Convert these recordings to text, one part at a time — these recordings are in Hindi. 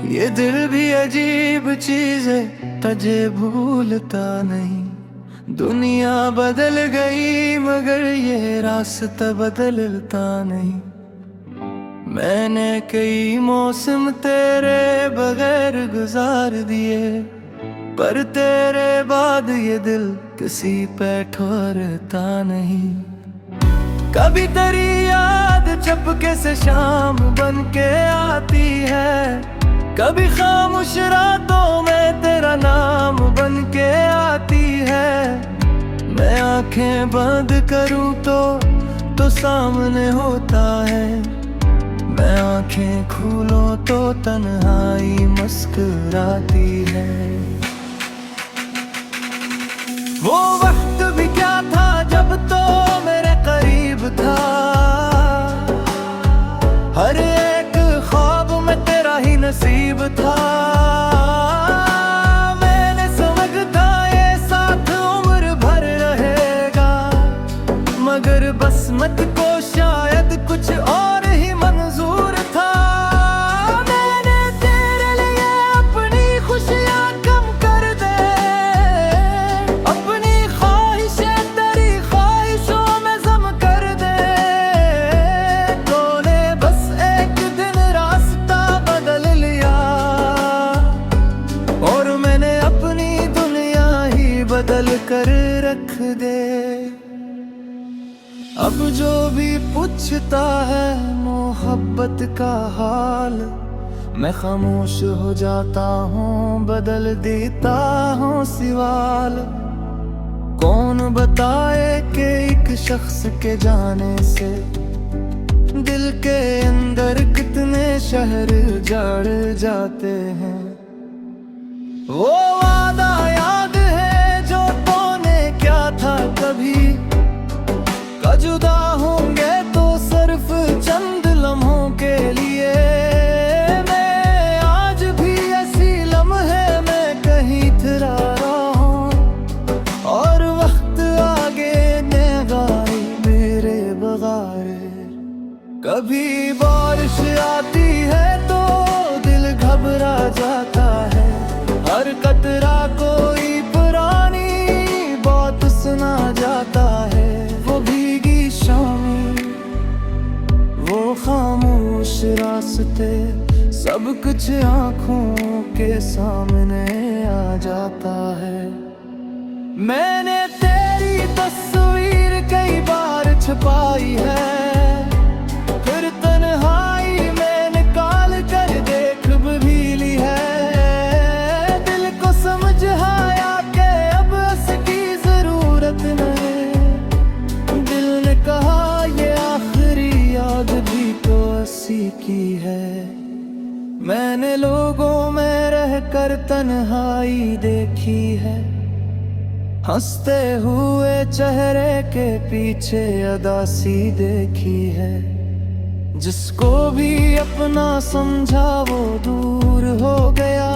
ये दिल भी अजीब चीज है, तुझे भूलता नहीं। दुनिया बदल गई मगर ये रास्ता बदलता नहीं। मैंने कई मौसम तेरे बगैर गुजार दिए, पर तेरे बाद ये दिल किसी पे ठहरता नहीं। कभी तेरी याद चपके से शाम बन के आती है, कभी खामोश रातों में तेरा नाम बन के आती है। मैं आंखें बंद करूं तो सामने होता है, मैं आंखें खोलूं तो तन्हाई मुस्कुराती है। वो वक्त भी क्या था जब तो मेरे करीब था, हर एक ख्वाब में तेरा ही नसीब था। मैंने समझा था ये साथ उम्र भर रहेगा, मगर बस्मत को शायद कुछ और ही मंजूर था। मैंने तेरे लिए अपनी खुशियां कम कर दे, अपनी ख्वाहिशें तेरी ख्वाहिशों में जम कर दे। तूने बस एक दिन रास्ता बदल लिया और मैंने अपनी दुनिया ही बदल कर रख दे। अब जो भी पूछता है मोहब्बत का हाल, मैं खामोश हो जाता हूँ, बदल देता हूँ सवाल। कौन बताए कि एक शख्स के जाने से दिल के अंदर कितने शहर जड़ जाते हैं। वो वादा याद है जो तूने क्या था कभी, जुदा होंगे तो सिर्फ चंद लम्हों के लिए। मैं आज भी ऐसी लम्हे में कहीं ठहरा रहा हूँ, और वक्त आगे ने गाई मेरे बगैर। कभी बारिश आती है तो दिल घबरा जाता है, हर कतरा कोई पुरानी बात सुना जाता है। वो खामोश रास्ते सब कुछ आंखों के सामने आ जाता है। मैंने तेरी तस्वीर कई बार छुपाई है, फिर तन्हाई में निकाल कर देख भी ली है। दिल को समझ आया कि अब इसकी जरूरत नहीं। दिल ने कहा ये आखिरी याद भी तो ऐसी की है। मैंने लोगों में रहकर तन्हाई देखी है, हंसते हुए चेहरे के पीछे अदासी देखी है। जिसको भी अपना समझा वो दूर हो गया,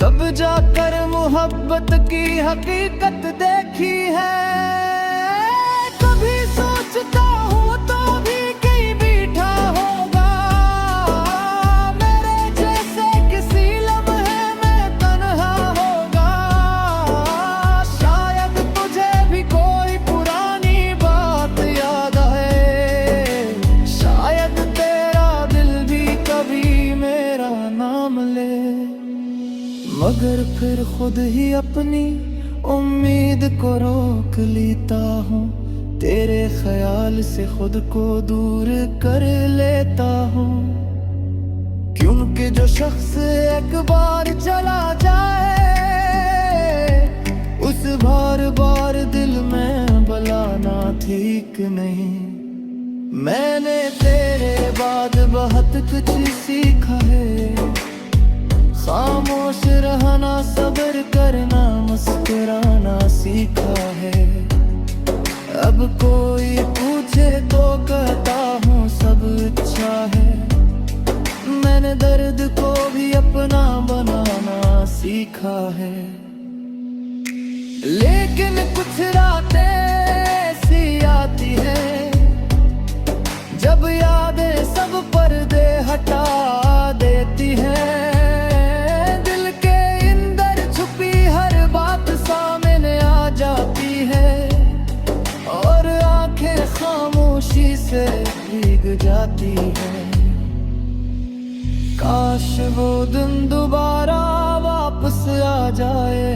तब जाकर मोहब्बत की हकीकत देखी है। कभी सोचता हूँ तो भी कहीं बैठा होगा, मेरे जैसे किसी लम्हे में तन्हा होगा। शायद तुझे भी कोई पुरानी बात याद है, शायद तेरा दिल भी कभी मेरा नाम ले। मगर फिर खुद ही अपनी उम्मीद को रोक लेता हूँ, तेरे ख्याल से खुद को दूर कर लेता हूँ। क्योंकि जो शख्स एक बार चला जाए, उस बार बार दिल में बुलाना ठीक नहीं। मैंने तेरे बाद बहुत कुछ सीखा है, खामोश रहना, सब्र करना, मुस्कुराना सीखा है। अब कोई पूछे तो कहता हूँ सब अच्छा है। मैंने दर्द को भी अपना बनाना सीखा है। लेकिन कुछ रातें ऐसी आती है जब यादें सब पर्दे हटा देती से भीग जाती है। काश वो दिन दोबारा वापस आ जाए,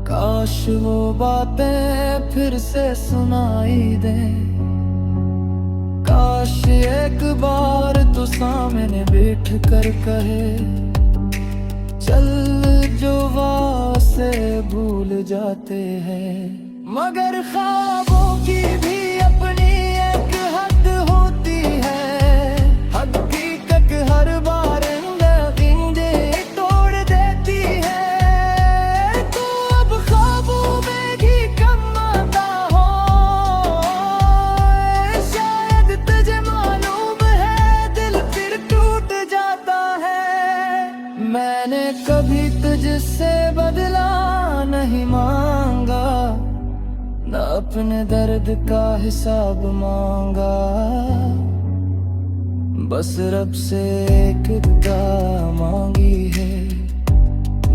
काश वो बातें फिर से सुनाई दे, काश एक बार तो सामने बैठ कर कहे, चल जो वासे भूल जाते हैं। मगर ख्वाबों की भी अपनी एक हद होती है, हकीकत हर बार इंदे तोड़ देती है। तो अब ख्वाबों में भी कम आता हो, शायद तुझे मालूम है दिल फिर टूट जाता है। मैंने कभी तुझसे बदला नहीं मांगा, न अपने दर्द का हिसाब मांगा, बस रब से एक दुआ मांगी है,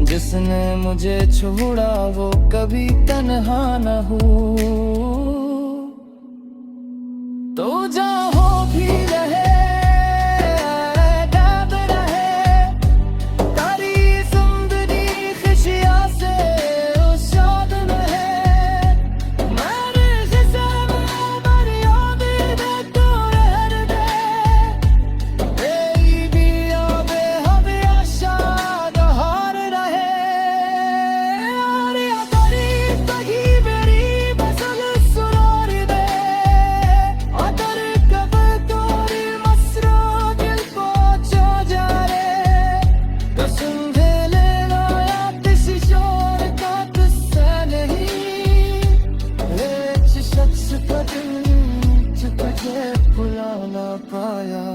जिसने मुझे छोड़ा वो कभी तन्हा न हो। तो जहाँ भी रहे भुला ना पाया।